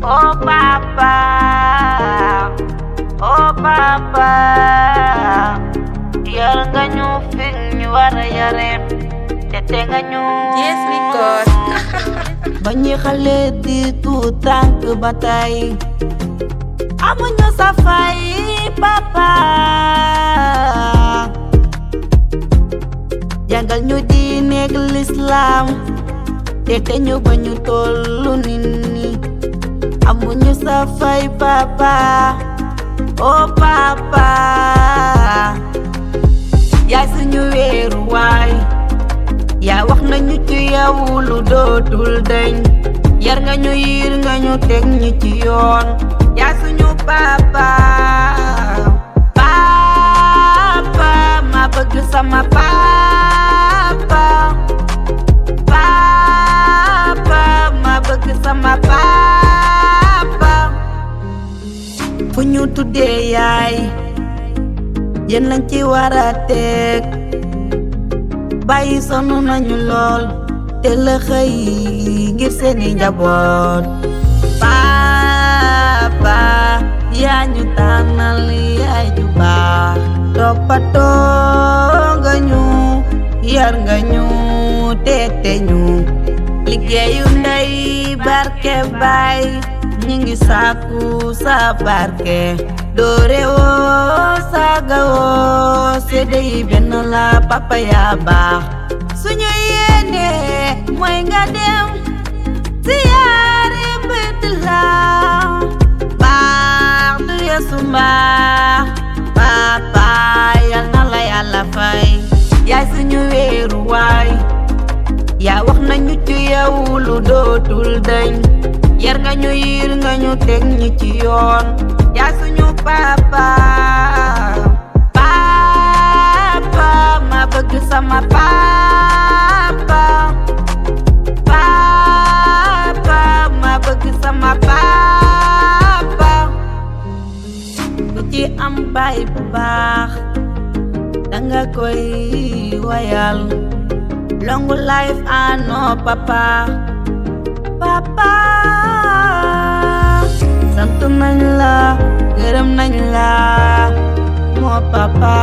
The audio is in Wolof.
Oh papa, oh papa, yar nga ñu fi ñu wara yare te nga ñu. Yes, because ba ñi xale di tout tànk ba tey amuñu sa fay papa, jàngal ñu diine ak l'islam te ñu ba ñu tollu ni amuñu sa fay papa, oh papa, yaay suñu wéeru waay, yaa wax nañu ci yow lu dootul dañ, yar nga ñu yiir nga ñu teg ñu ci yoon, yaa suñu papa, papa, ma bëgg sama papa, papa, ma bëgg sama papa. fu ñu tuddee yaay yéen lañ ci war a teg, bàyyi sonn nañu lool te la xëy ngir seeni njaboot. Papa yaa ñu tànnal yaay ju baax, toppatoo nga ñu, yar nga ñu, teete ñu, liggéeyu ndey barke baay ñi ngi sàkku sa barke, doore woo saaga woo sédde yi benn la papa yaa baax, suñu yéene mooy nga dem siyaare bët la baax du yeesu mbaax, papa yal na la yàlla fay, yaay suñu wéeru waay, yaa wax nañu ci yow lu dootul dañ, yar nga ñu yiir nga ñu teg ñu ci yoon, yaa suñu papa, papa, ma bëgg sama papa, papa, ma bëgg sama papa. ku ci am baay bu baax danga koy wayal, long life ano papa, papa, sant nañ la gërëm nañ la moo papa.